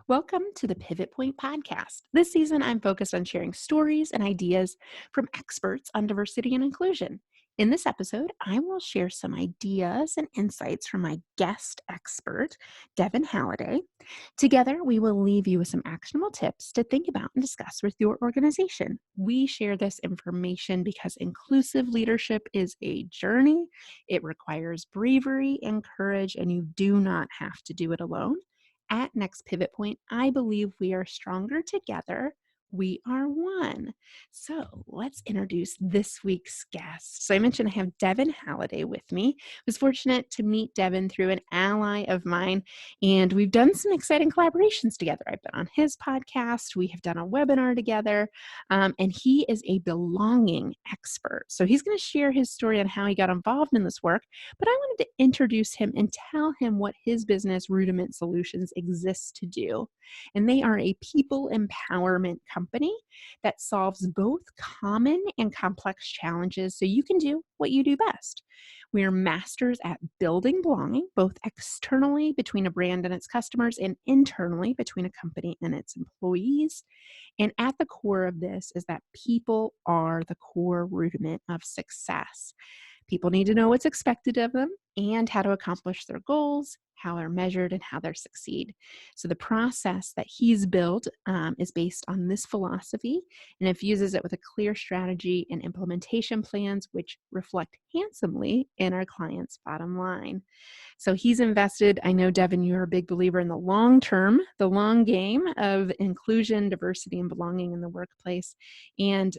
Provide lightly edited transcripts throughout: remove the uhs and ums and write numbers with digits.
Welcome to the Pivot Point podcast. This season, I'm focused on sharing stories and ideas from experts on diversity and inclusion. In this episode, I will share some ideas and insights from my guest expert, Devin Halliday. Together, we will leave you with some actionable tips to think about and discuss with your organization. We share this information because inclusive leadership is a journey. It requires bravery and courage, and you do not have to do it alone. At Next Pivot Point, I believe we are stronger together. We are one. So let's introduce this week's guest. So I mentioned I have Devin Halliday with me. I was fortunate to meet Devin through an ally of mine, and we've done some exciting collaborations together. I've been on his podcast. We have done a webinar together, and he is a belonging expert. So he's going to share his story on how he got involved in this work, but I wanted to introduce him and tell him what his business, Rudiment Solutions, exists to do. And they are a people empowerment company that solves both common and complex challenges so you can do what you do best. We are masters at building belonging, both externally between a brand and its customers and internally between a company and its employees. And at the core of this is that people are the core rudiment of success. People need to know what's expected of them and how to accomplish their goals, how they're measured, and how they succeed. So the process that he's built is based on this philosophy and infuses it with a clear strategy and implementation plans, which reflect handsomely in our client's bottom line. So he's invested. I know, Devin, you're a big believer in the long term, the long game of inclusion, diversity, and belonging in the workplace. And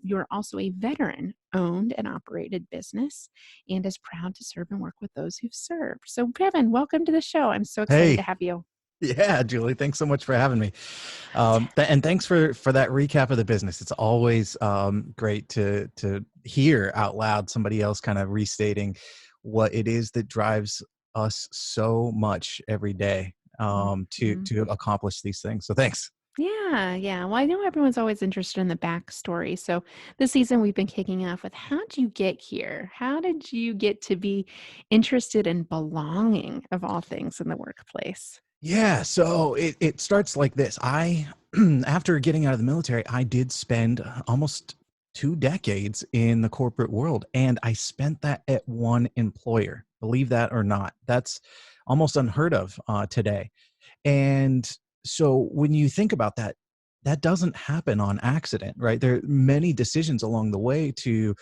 you're also a veteran-owned and operated business and is proud to serve and work with those who've served. So, Devin, welcome to the show. I'm so excited to have you. Yeah, Julie, thanks so much for having me. And thanks for that recap of the business. It's always great to hear out loud somebody else kind of restating what it is that drives us so much every day to accomplish these things. So thanks. Yeah. Well, I know everyone's always interested in the backstory. So this season we've been kicking off with, how did you get here? How did you get to be interested in belonging, of all things, in the workplace? Yeah, so it starts like this. After getting out of the military, I did spend almost 2 decades in the corporate world, and I spent that at one employer. Believe that or not, that's almost unheard of today. And so when you think about that, that doesn't happen on accident, right? There are many decisions along the way to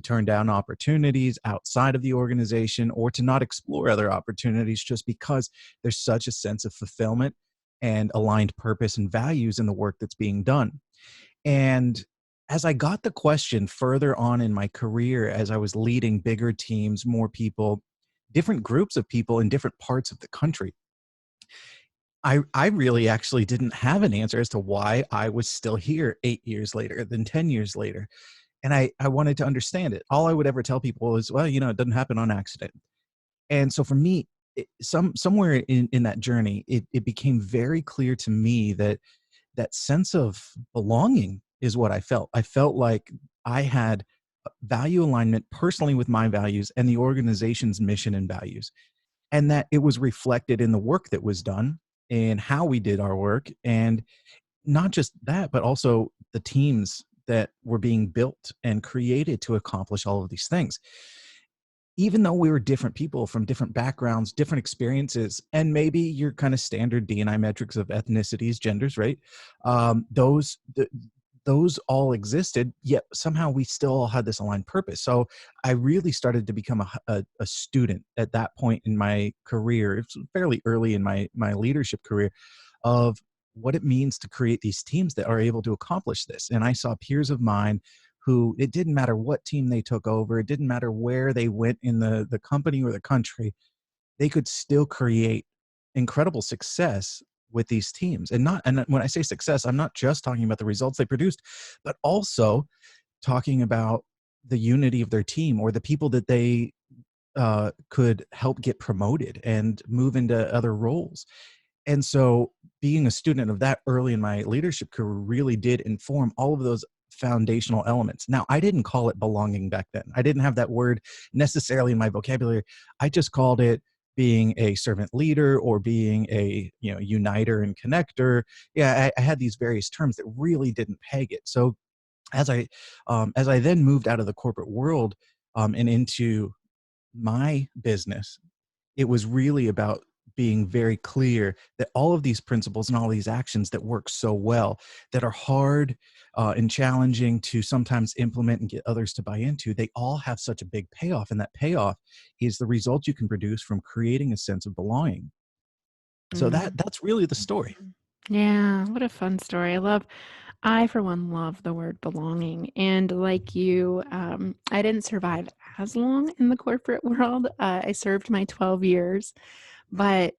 turn down opportunities outside of the organization or to not explore other opportunities just because there's such a sense of fulfillment and aligned purpose and values in the work that's being done. And as I got the question further on in my career, as I was leading bigger teams, more people, different groups of people in different parts of the country, I really actually didn't have an answer as to why I was still here 8 years later, then 10 years later. And I wanted to understand it. All I would ever tell people is, well, it doesn't happen on accident. And so for me, somewhere in that journey, it became very clear to me that that sense of belonging is what I felt. I felt like I had value alignment personally with my values and the organization's mission and values, and that it was reflected in the work that was done and how we did our work. And not just that, but also the teams that were being built and created to accomplish all of these things. Even though we were different people from different backgrounds, different experiences, and maybe your kind of standard D&I metrics of ethnicities, genders, right? Those all existed, yet somehow we still all had this aligned purpose. So I really started to become a student at that point in my career. It's fairly early in my leadership career, of what it means to create these teams that are able to accomplish this. And I saw peers of mine who, it didn't matter what team they took over, it didn't matter where they went in the company or the country, they could still create incredible success with these teams. And when I say success, I'm not just talking about the results they produced, but also talking about the unity of their team or the people that they could help get promoted and move into other roles. And so being a student of that early in my leadership career really did inform all of those foundational elements. Now, I didn't call it belonging back then. I didn't have that word necessarily in my vocabulary. I just called it being a servant leader or being a uniter and connector. Yeah, I had these various terms that really didn't peg it. So as I then moved out of the corporate world and into my business, it was really about being very clear that all of these principles and all these actions that work so well, that are hard and challenging to sometimes implement and get others to buy into, they all have such a big payoff. And that payoff is the result you can produce from creating a sense of belonging. So Mm. that's really the story. Mhm. Yeah, what a fun story. I for one love the word belonging. And like you, I didn't survive as long in the corporate world. I served my 12 years, but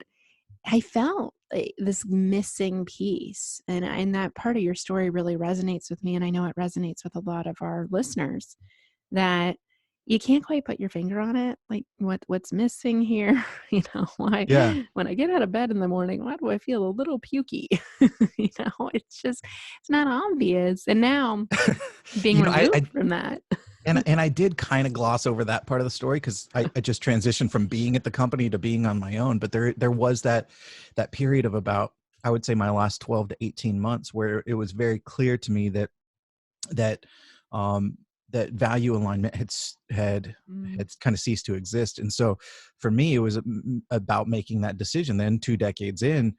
I felt this missing piece. And that part of your story really resonates with me. And I know it resonates with a lot of our listeners that you can't quite put your finger on it. Like what's missing here? Why Yeah. when I get out of bed in the morning, why do I feel a little pukey? It's not obvious. And now being I removed from that. and I did kind of gloss over that part of the story because I just transitioned from being at the company to being on my own. But there was that period of about, I would say, my last 12 to 18 months where it was very clear to me that um, that value alignment Mm, had kind of ceased to exist. And so for me, it was about making that decision. Then 2 decades in,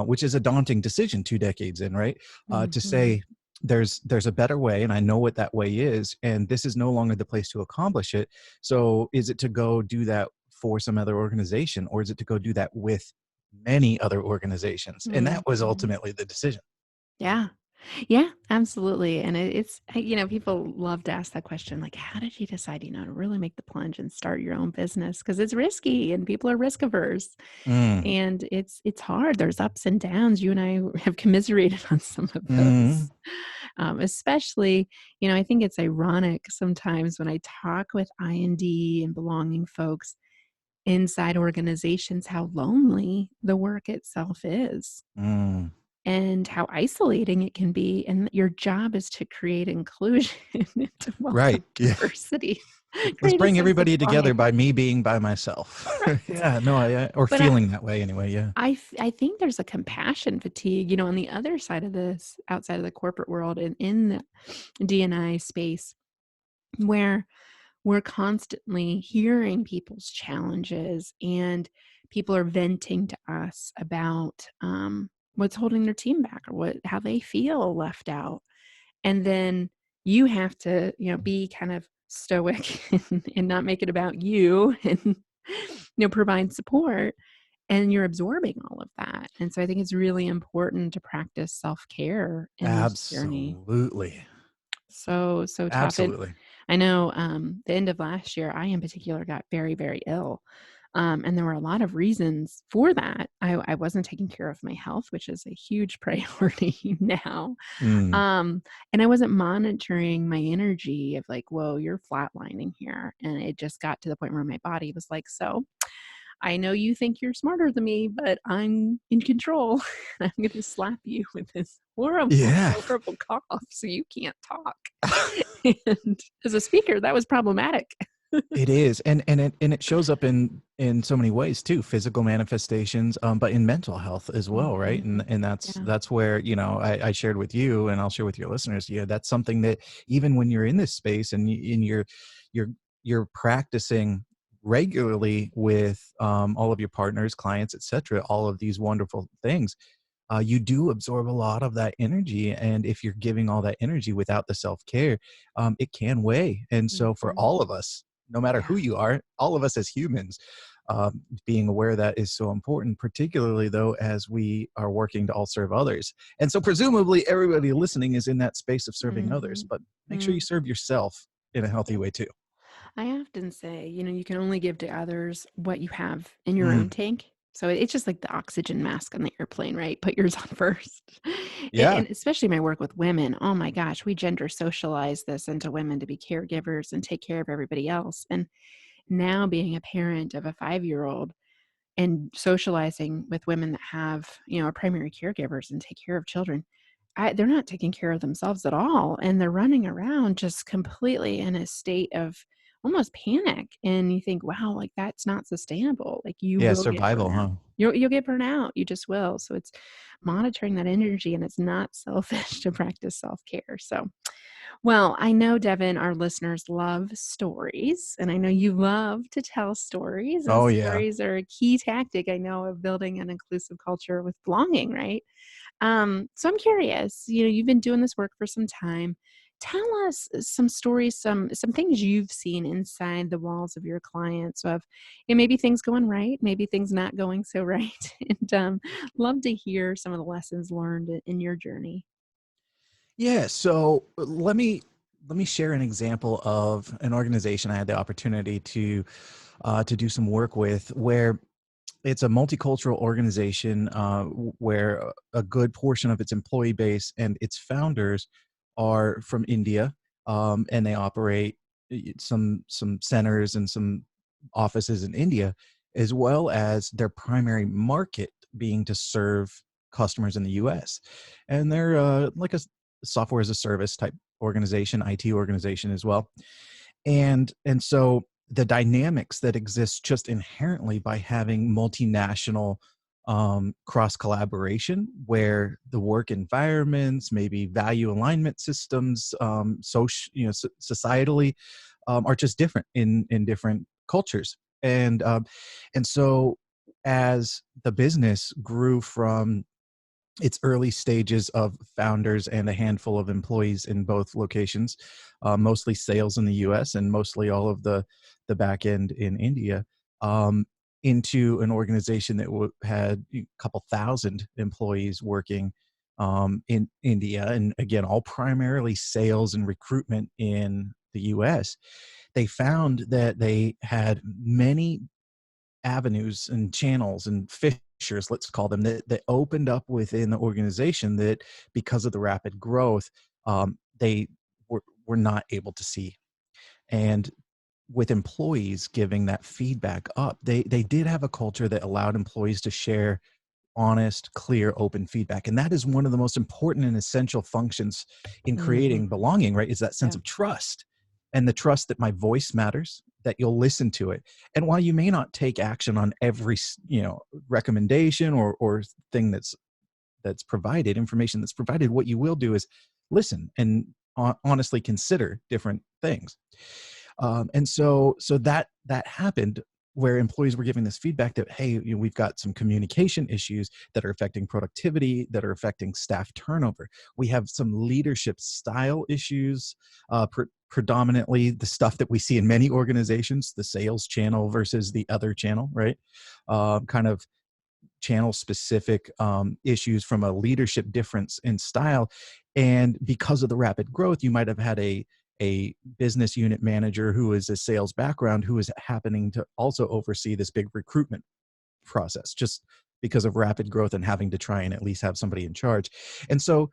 which is a daunting decision, 2 decades in, right? To mhm, say there's a better way, and I know what that way is, and this is no longer the place to accomplish it. So is it to go do that for some other organization, or is it to go do that with many other organizations? And that was mhm. ultimately the decision. Yeah. Yeah, absolutely. And people love to ask that question, like, how did you decide, to really make the plunge and start your own business? Because it's risky and people are risk averse. Mm, And it's hard. There's ups and downs. You and I have commiserated on some of mm, those. Especially, I think it's ironic sometimes when I talk with IND and belonging folks inside organizations, how lonely the work itself is mm. and how isolating it can be, and your job is to create inclusion and to Right. welcome Yeah. diversity, Let's create a bring sense of everybody together belonging. by me being by myself. Right. Yeah, no, or But feeling that way anyway. Yeah. I think there's a compassion fatigue, on the other side of this, outside of the corporate world and in the D&I space, where we're constantly hearing people's challenges and people are venting to us about what's holding their team back or how they feel left out. And then you have to, be kind of stoic and not make it about you and, provide support. And you're absorbing all of that. And so I think it's really important to practice self-care in this journey. Absolutely. So tough. And Absolutely. I know the end of last year, I in particular got very, very ill. And there were a lot of reasons for that. I wasn't taking care of my health, which is a huge priority now. Mm. Um, and I wasn't monitoring my energy of like, whoa, you're flatlining here. And it just got to the point where my body was like, so I know you think you're smarter than me, but I'm in control. I'm going to slap you with this horrible, Yeah. horrible cough so you can't talk. And as a speaker, that was problematic. It is, and it shows up in so many ways too, physical manifestations, but in mental health as well, right? And Mhm. and that's Yeah. that's where I shared with you, and I'll share with your listeners. Yeah, that's something that even when you're in this space and you're you're practicing regularly with all of your partners, clients, etc., all of these wonderful things, you do absorb a lot of that energy. And if you're giving all that energy without the self care, it can weigh. And so, for Mhm. all of us, no matter who Yeah. you are, all of us as humans, being aware of that is so important, particularly though, as we are working to all serve others. And so, presumably, everybody listening is in that space of serving others, Mhm. but make sure you Mm. serve yourself in a healthy Yep. way too. I often say, you can only give to others what you have in your own Mm, tank. So it's just like the oxygen mask on the airplane, right? Put yours on first. yeah. And especially my work with women. Oh my gosh, we gender socialize this into women to be caregivers and take care of everybody else. And now being a parent of a 5-year-old and socializing with women that have, are primary caregivers and take care of children, they're not taking care of themselves at all. And they're running around just completely in a state of almost panic, and you think, "Wow, like, that's not sustainable." Like, you Yeah, will get survival, burnout. huh? You'll get burnout, you just will. So it's monitoring that energy, and it's not selfish to practice self-care. So, well, I know, Devin, our listeners love stories, and I know you love to tell stories, and Oh, yeah. stories are a key tactic, I know, of building an inclusive culture with belonging, right? So I'm curious, you've been doing this work for some time. Tell us some stories, some things you've seen inside the walls of your clients of, maybe things going right, maybe things not going so right, and love to hear some of the lessons learned in your journey. Yeah, so let me share an example of an organization I had the opportunity to do some work with, where it's a multicultural organization, where a good portion of its employee base and its founders are from India, and they operate some centers and some offices in India, as well as their primary market being to serve customers in the U.S. And they're like a software as a service type organization, IT organization as well. And so the dynamics that exist just inherently by having multinational, cross collaboration, where the work environments, maybe value alignment systems, social, societally, are just different in different cultures. And so as the business grew from its early stages of founders and a handful of employees in both locations, mostly sales in the U.S. and mostly all of the back end in India, um, into an organization that had a couple thousand employees working, in India, and again, all primarily sales and recruitment in the U.S. They found that they had many avenues and channels and fissures, let's call them, that opened up within the organization that, because of the rapid growth, they were not able to see. And with employees giving that feedback up, they did have a culture that allowed employees to share honest, clear, open feedback. And that is one of the most important and essential functions in Mhm. creating belonging, right? Is that sense Yeah. of trust, and the trust that my voice matters, that you'll listen to it. And while you may not take action on every, recommendation or thing that's provided, information that's provided, what you will do is listen and honestly consider different things. And so that happened, where employees were giving this feedback that, hey, we've got some communication issues that are affecting productivity, that are affecting staff turnover. We have some leadership style issues, predominantly the stuff that we see in many organizations, the sales channel versus the other channel, right? Kind of channel specific, issues from a leadership difference in style. And because of the rapid growth, you might have had a business unit manager who is a sales background, who is happening to also oversee this big recruitment process, just because of rapid growth and having to try and at least have somebody in charge. And so,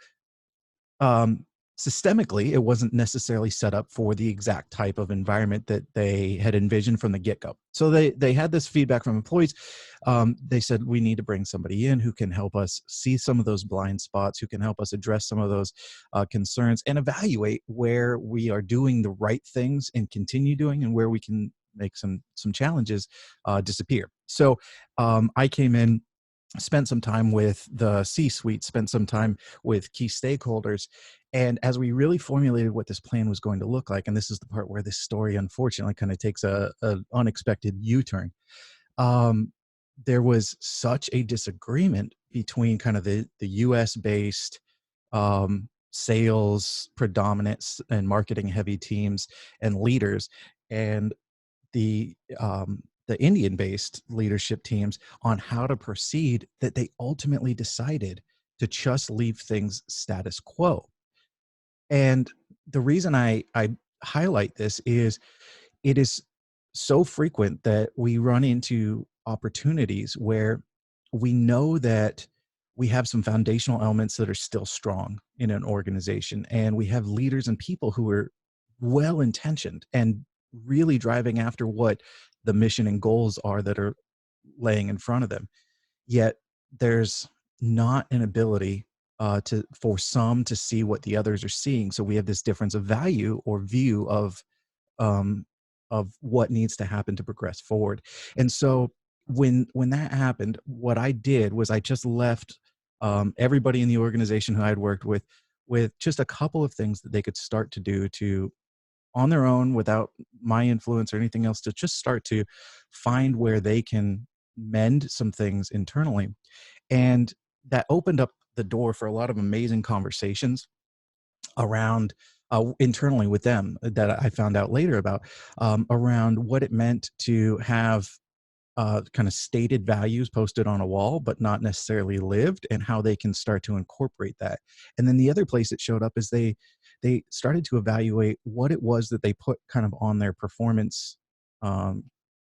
um, systemically, it wasn't necessarily set up for the exact type of environment that they had envisioned from the get-go. So they had this feedback from employees. They said, we need to bring somebody in who can help us see some of those blind spots, who can help us address some of those, concerns, and evaluate where we are doing the right things and continue doing, and where we can make some challenges disappear. So, I came in, spent some time with the C-suite, spent some time with key stakeholders. And as we really formulated what this plan was going to look like, and this is the part where this story unfortunately kind of takes a unexpected U-turn. Um, there was such a disagreement between kind of the US based, sales predominance and marketing heavy teams and leaders, and the Indian-based leadership teams, on how to proceed, that they ultimately decided to just leave things status quo. And the reason I highlight this is, it is so frequent that we run into opportunities where we know that we have some foundational elements that are still strong in an organization, and we have leaders and people who are well intentioned and really driving after what the mission and goals are that are laying in front of them. Yet there's not an ability, to for some to see what the others are seeing. So we have this difference of value or view of, um, of what needs to happen to progress forward. And so when that happened, what I did was I just left everybody in the organization who I had worked with just a couple of things that they could start to do to on their own without my influence or anything else to just start to find where they can mend some things internally. And that opened up the door for a lot of amazing conversations around internally with them that I found out later about around what it meant to have kind of stated values posted on a wall, but not necessarily lived, and how they can start to incorporate that. And then the other place it showed up is they started to evaluate what it was that they put kind of on their performance um,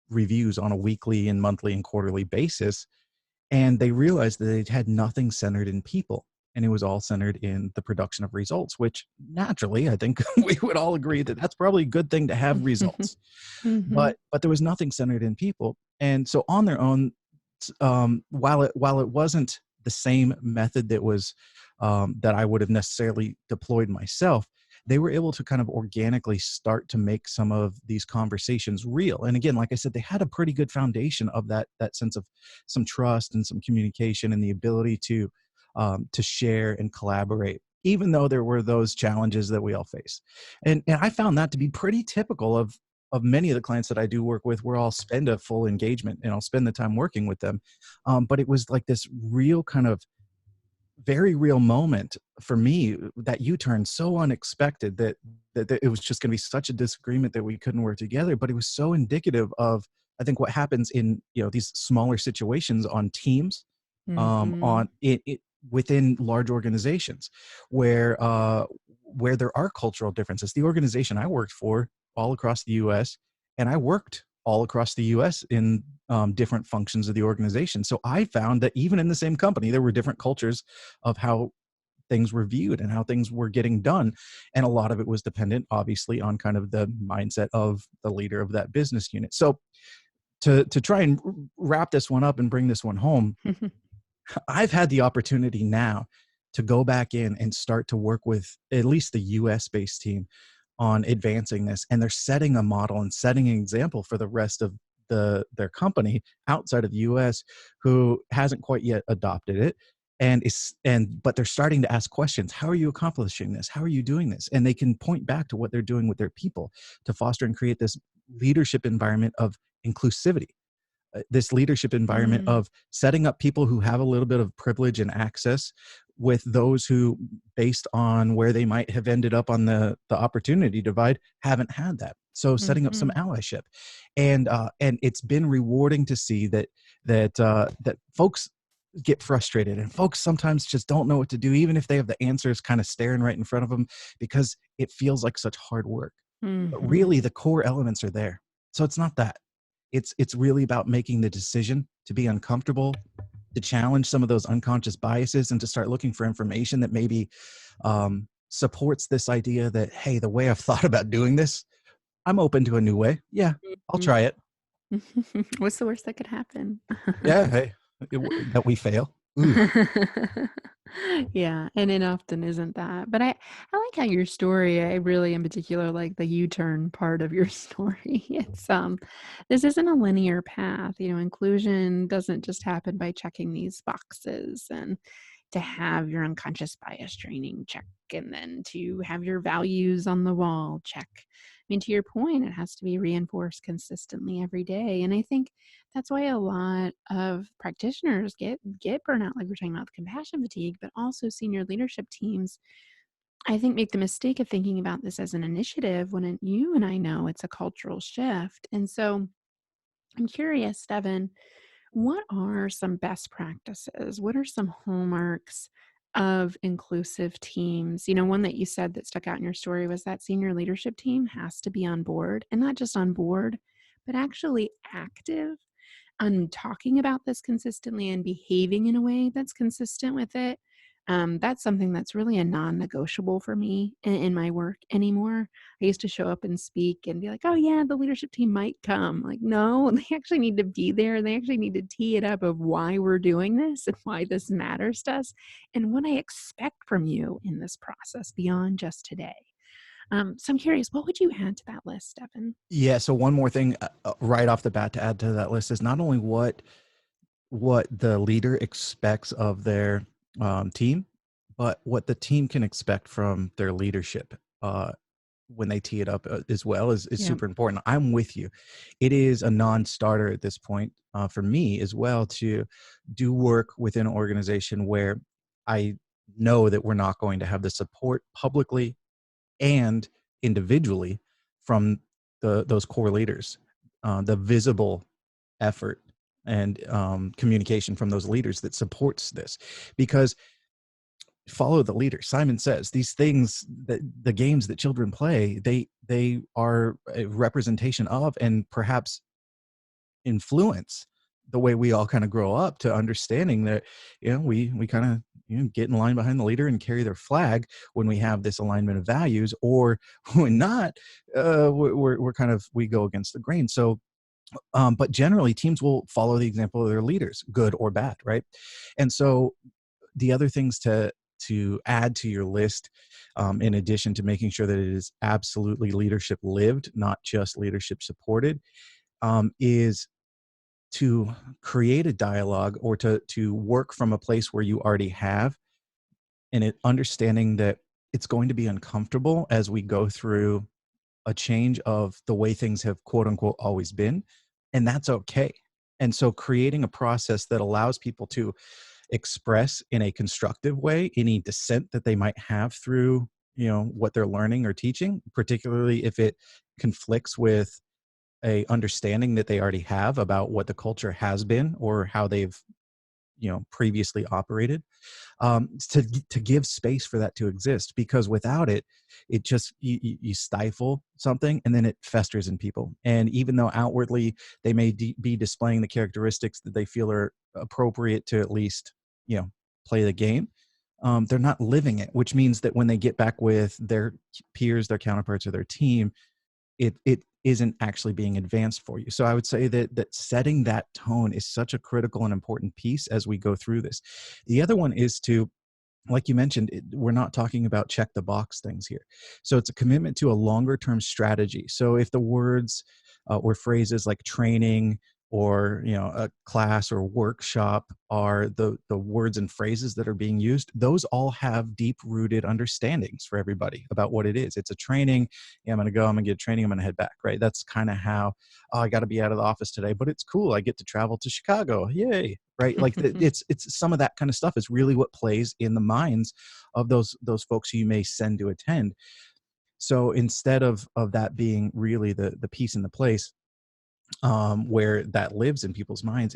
reviews on a weekly and monthly and quarterly basis, and they realized that it had nothing centered in people. And it was all centered in the production of results, which naturally, I think we would all agree that that's probably a good thing to have results. Mhm. But there was nothing centered in people. And so on their own, while it wasn't the same method that was that I would have necessarily deployed myself, they were able to kind of organically start to make some of these conversations real. And again, like I said, they had a pretty good foundation of that sense of some trust and some communication and the ability to share and collaborate, even though there were those challenges that we all face. And I found that to be pretty typical of many of the clients that I do work with, where I'll spend a full engagement and I'll spend the time working with them. But it was like this real kind of very real moment for me, that U-turn so unexpected that it was just going to be such a disagreement that we couldn't work together. But it was so indicative of, I think, what happens in these smaller situations on teams, Mhm. on it within large organizations, where there are cultural differences. The organization I worked for all across the U.S., and I worked all across the U.S. in different functions of the organization. So I found that even in the same company, there were different cultures of how things were viewed and how things were getting done. And a lot of it was dependent, obviously, on kind of the mindset of the leader of that business unit. So to try and wrap this one up and bring this one home, I've had the opportunity now to go back in and start to work with at least the US based team on advancing this. And they're setting a model and setting an example for the rest of their company outside of the US who hasn't quite yet adopted it. But they're starting to ask questions. How are you accomplishing this? How are you doing this? And they can point back to what they're doing with their people to foster and create this leadership environment of inclusivity, this leadership environment Mm. of setting up people who have a little bit of privilege and access with those who, based on where they might have ended up on the opportunity divide, haven't had that. So setting up some Mhm. allyship, and it's been rewarding to see that folks get frustrated, and folks sometimes just don't know what to do, even if they have the answers kind of staring right in front of them, because it feels like such hard work. But Mhm. really, the core elements are there. So it's not that. It's really about making the decision to be uncomfortable, to challenge some of those unconscious biases, and to start looking for information that maybe supports this idea that, hey, the way I've thought about doing this, I'm open to a new way. Yeah, I'll Mhm. try it. What's the worst that could happen? Yeah, hey, that we fail. Ooh, Yeah, and it often isn't that. But I like how your story, I really in particular like the U-turn part of your story. This isn't a linear path. Inclusion doesn't just happen by checking these boxes, and to have your unconscious bias training check, and then to have your values on the wall check. I mean, to your point, it has to be reinforced consistently every day. And I think that's why a lot of practitioners get burnout, like we're talking about the compassion fatigue, but also senior leadership teams, I think, make the mistake of thinking about this as an initiative when you and I know it's a cultural shift. And so I'm curious, Devin, what are some best practices? What are some hallmarks of inclusive teams? One that you said that stuck out in your story was that senior leadership team has to be on board, and not just on board, but actually active on talking about this consistently and behaving in a way that's consistent with it. That's something that's really a non-negotiable for me in my work anymore. I used to show up and speak and be like, "Oh yeah, the leadership team might come." Like, no, they actually need to be there. They actually need to tee it up of why we're doing this and why this matters to us and what I expect from you in this process beyond just today. So I'm curious, what would you add to that list, Devin? Yeah. So one more thing right off the bat to add to that list is not only what the leader expects of their team, but what the team can expect from their leadership when they tee it up as well is Yeah. super important. I'm with you. It is a non-starter at this point for me as well to do work within an organization where I know that we're not going to have the support publicly and individually from those core leaders, the visible effort and communication from those leaders that supports this. Because follow the leader. Simon says these things, that the games that children play, they are a representation of and perhaps influence the way we all kind of grow up to understanding that, we kind of, get in line behind the leader and carry their flag when we have this alignment of values, or when not, we're kind of, we go against the grain. So but generally teams will follow the example of their leaders, good or bad, right? And so the other things to add to your list, in addition to making sure that it is absolutely leadership lived, not just leadership supported, is to create a dialogue, or to work from a place where you already have, and understanding that it's going to be uncomfortable as we go through a change of the way things have quote unquote always been, and that's okay. And so creating a process that allows people to express in a constructive way any dissent that they might have through, what they're learning or teaching, particularly if it conflicts with a understanding that they already have about what the culture has been or how they've, previously operated, to give space for that to exist, because without it, it just, you stifle something and then it festers in people. And even though outwardly they may be displaying the characteristics that they feel are appropriate to at least, play the game, they're not living it, which means that when they get back with their peers, their counterparts, or their team, it isn't actually being advanced for you. So I would say that setting that tone is such a critical and important piece as we go through this. The other one is to, like you mentioned, we're not talking about check the box things here. So it's a commitment to a longer term strategy. So if the words or phrases like training, or a class or workshop are the words and phrases that are being used, those all have deep rooted understandings for everybody about what it is. It's a training. Yeah, I'm going to go, I'm going to get training, I'm going to head back, right? That's kind of how, oh, I got to be out of the office today, but it's cool, I get to travel to Chicago, yay, right? Like it's some of that kind of stuff is really what plays in the minds of those folks who you may send to attend. So instead of that being really the piece in the place, where that lives in people's minds,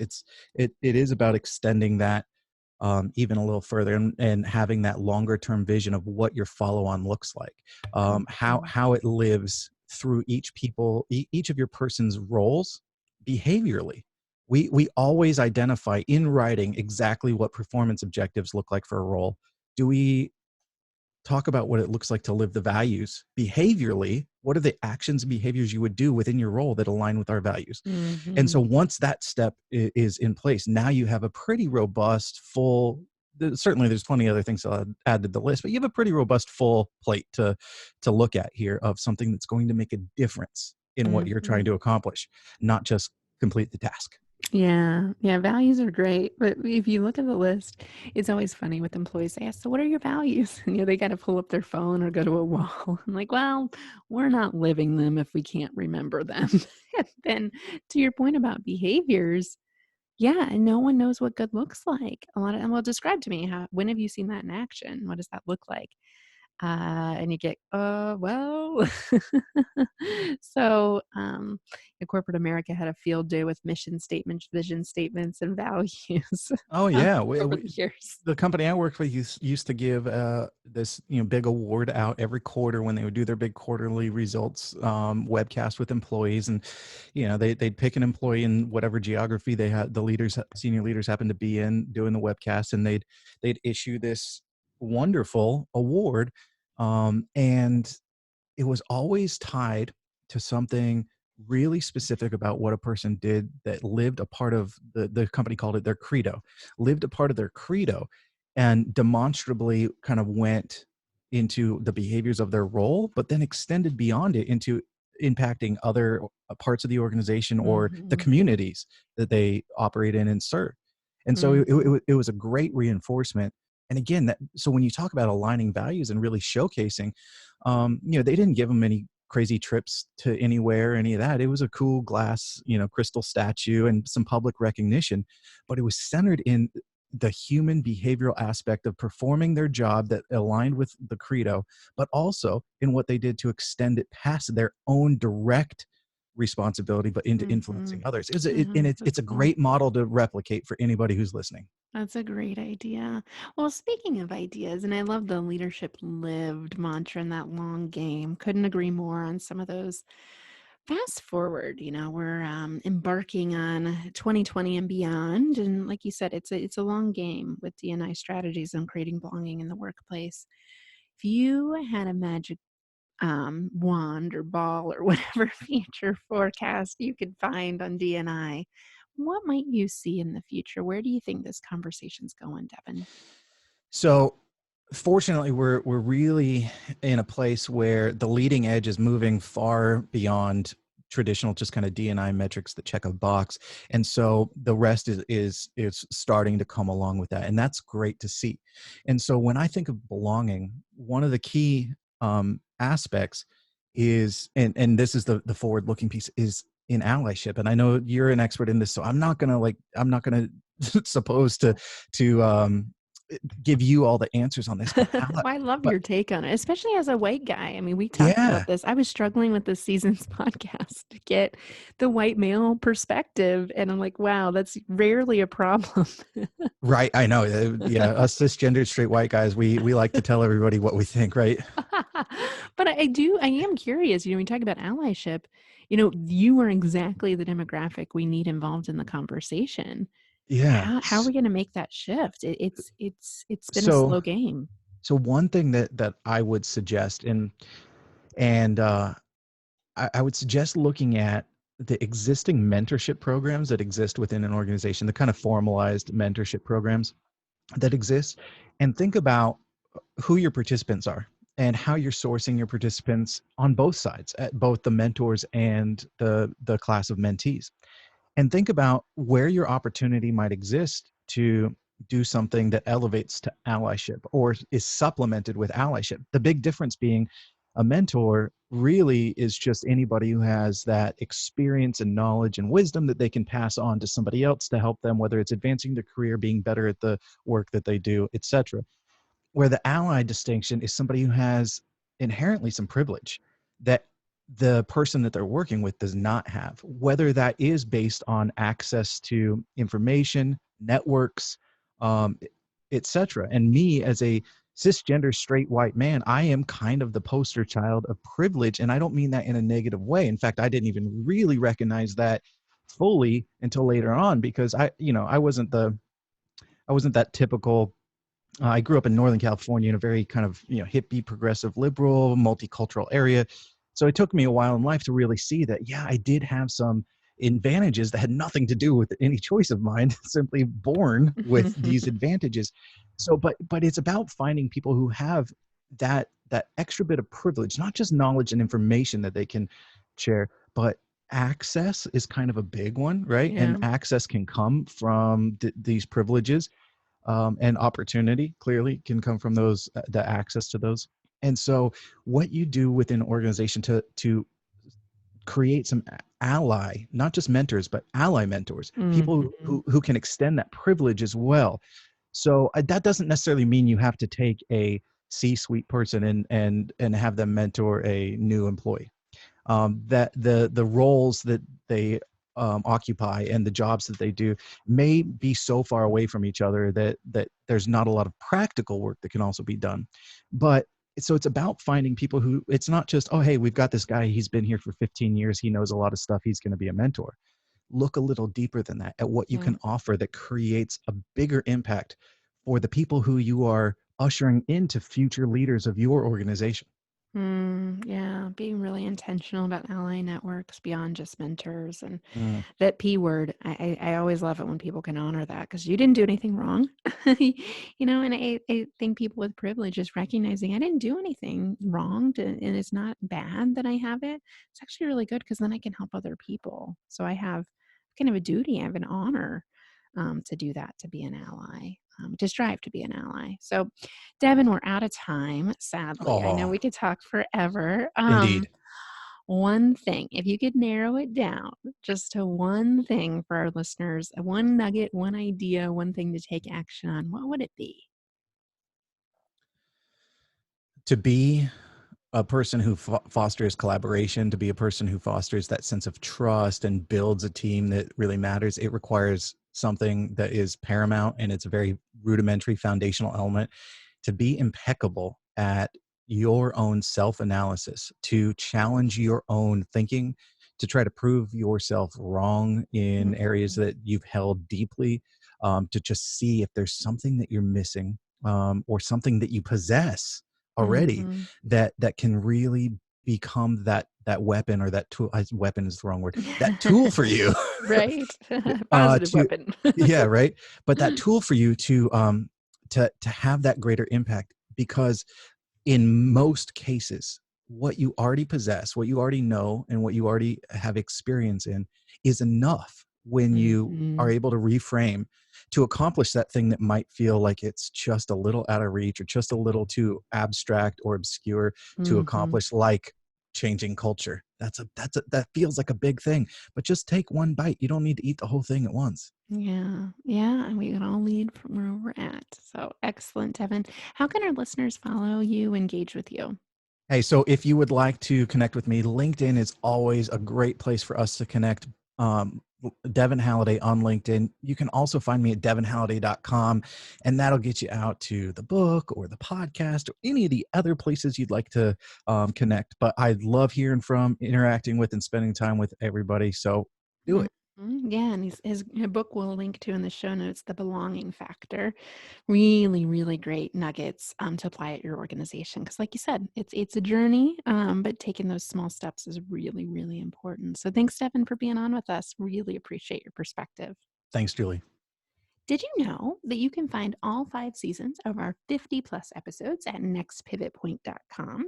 it is about extending that even a little further, and having that longer term vision of what your follow on looks like, Mhm. how it lives through each of your person's roles behaviorally. We always identify in writing exactly what performance objectives look like for a role. Do we talk about what it looks like to live the values behaviorally? What are the actions and behaviors you would do within your role that align with our values? And Mhm. so once that step is in place, now you have a pretty robust, full, certainly there's plenty of other things to add to the list, but you have a pretty robust, full plate to look at here of something that's going to make a difference in what you're trying Mhm. to accomplish, not just complete the task. Yeah, yeah, values are great, but if you look at the list, it's always funny with employees. They ask, "So what are your values?" And, they gotta pull up their phone or go to a wall. I'm like, "Well, we're not living them if we can't remember them." And then to your point about behaviors, yeah, and no one knows what good looks like. A lot of and well, describe to me how when have you seen that in action? What does that look like? And you get, well, so in corporate America had a field day with mission statements, vision statements, and values Oh yeah, over the years. the company I worked with used to give this big award out every quarter when they would do their big quarterly results webcast with employees, and they'd pick an employee in whatever geography they had, the leaders, senior leaders happened to be in doing the webcast, and they'd issue this wonderful award, and it was always tied to something really specific about what a person did that lived a part of the company called it their credo, lived a part of their credo, and demonstrably kind of went into the behaviors of their role, but then extended beyond it into impacting other parts of the organization or the Mhm. communities that they operate in and serve. And so Mhm. it was a great reinforcement. And again, that so when you talk about aligning values and really showcasing, they didn't give them any crazy trips to anywhere, any of that. It was a cool glass, crystal statue and some public recognition, but it was centered in the human behavioral aspect of performing their job that aligned with the credo, but also in what they did to extend it past their own direct responsibility, but into influencing Mhm. others. And Yeah, it's that's a cool. great model to replicate for anybody who's listening. That's a great idea. Well, speaking of ideas, and I love the leadership lived mantra in that long game. Couldn't agree more on some of those. Fast forward, we're embarking on 2020 and beyond, and like you said, it's a long game with D&I strategies and creating belonging in the workplace. If you had a magic wand or ball or whatever future forecast you could find on D&I, what might you see in the future? Where do you think this conversation's going, Devin? So fortunately, we're really in a place where the leading edge is moving far beyond traditional just kind of DNI metrics that check a box. And so the rest is starting to come along with that. And that's great to see. And so when I think of belonging, one of the key aspects is, and this is the forward looking piece, is in allyship. And I know you're an expert in this, so I'm not gonna suppose to give you all the answers on this, but Well, I love but your take on it, especially as a white guy. I mean, we talked yeah, about this. I was struggling with this season's podcast to get the white male perspective, and I'm like, wow, that's rarely a problem. right. I know. Yeah, us cisgender straight white guys, we like to tell everybody what we think, right? But I am curious, when you talk about allyship, you are exactly the demographic we need involved in the conversation. Yeah. How are we gonna make that shift? It's been a So slow game. so one thing that I would suggest, and I would suggest looking at the existing mentorship programs that exist within an organization, the kind of formalized mentorship programs that exist, and think about who your participants are and how you're sourcing your participants on both sides, at both the mentors and the class of mentees. And think about where your opportunity might exist to do something that elevates to allyship or is supplemented with allyship. The big difference being a mentor really is just anybody who has that experience and knowledge and wisdom that they can pass on to somebody else to help them, whether it's advancing their career, being better at the work that they do, etc. Where the ally distinction is somebody who has inherently some privilege that the person that they're working with does not have, whether that is based on access to information, networks, um, etc. And me as a cisgender straight white man, I am kind of the poster child of privilege. And I don't mean that in a negative way. In fact, I didn't even really recognize that fully until later on because I wasn't that typical. I grew up in Northern California in a very kind of hippie, progressive, liberal, multicultural area. So it took me a while in life to really see that, yeah, I did have some advantages that had nothing to do with any choice of mine, simply born with these advantages. So, but it's about finding people who have that extra bit of privilege, not just knowledge and information that they can share, but access is kind of a big one, right? And Yeah. access can come from these privileges, and opportunity clearly can come from those, the access to those. And so what you do within an organization to create some ally, not just mentors but ally mentors, people Mhm. who can extend that privilege as well. So that doesn't necessarily mean you have to take a C-suite person and have them mentor a new employee. That the roles that they occupy and the jobs that they do may be so far away from each other that there's not a lot of practical work that can also be done. But so it's about finding people who, it's not just, oh hey, we've got this guy, he's been here for 15 years, he knows a lot of stuff, he's going to be a mentor. Look a little deeper than that at what you Yeah. can offer that creates a bigger impact for the people who you are ushering into future leaders of your organization. Yeah, being really intentional about ally networks beyond just mentors and Mm. that P word. I always love it when people can honor that because you didn't do anything wrong. And I think people with privilege is recognizing I didn't do anything wrong and it's not bad that I have it. It's actually really good because then I can help other people. So I have kind of a duty, I have an honor to do that, to be an ally, to strive to be an ally. So Devin, we're out of time, sadly. I know Oh, we could talk forever. indeed. One thing, if you could narrow it down just to one thing for our listeners, one nugget, one idea, one thing to take action on, what would it be? To be a person who fosters collaboration, to be a person who fosters that sense of trust and builds a team that really matters, it requires something that is paramount, and it's a very rudimentary foundational element: to be impeccable at your own self analysis, to challenge your own thinking, to try to prove yourself wrong in areas Mhm, that you've held deeply, to just see if there's something that you're missing, or something that you possess already mhm. that can really become that weapon, or that tool. Weapon is the wrong word. That tool for you Right? Positive to weapon. yeah, right. But that tool for you to have that greater impact, because in most cases, what you already possess, what you already know, and what you already have experience in is enough when you are Mhm, able to reframe to accomplish that thing that might feel like it's just a little out of reach, or just a little too abstract or obscure to mhm. accomplish, like changing culture. That feels like a big thing, but just take one bite. You don't need to eat the whole thing at once. Yeah, yeah, and we can all lead from where we're at. So excellent, Devin. How can our listeners follow you, engage with you? Hey, so if you would like to connect with me, LinkedIn is always a great place for us to connect. Devin Halliday on LinkedIn. You can also find me at devinhalliday.com, and that'll get you out to the book or the podcast or any of the other places you'd like to connect. But I love hearing from, interacting with, and spending time with everybody. So do it. Yeah, and his book will link to in the show notes, The Belonging Factor. Really, really great nuggets to apply at your organization. Because, like you said, it's a journey, but taking those small steps is really, really important. So, thanks, Devin, for being on with us. Really appreciate your perspective. Thanks, Julie. Did you know that you can find all 5 seasons of our 50 plus episodes at nextpivotpoint.com?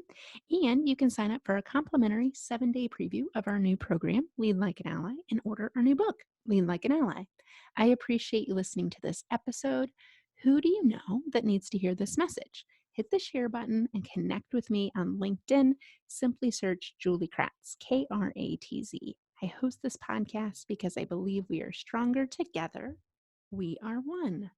And you can sign up for a complimentary 7-day preview of our new program, Lead Like an Ally, and order our new book, Lead Like an Ally. I appreciate you listening to this episode. Who do you know that needs to hear this message? Hit the share button and connect with me on LinkedIn. Simply search Julie Kratz, Kratz. I host this podcast because I believe we are stronger together. We are one.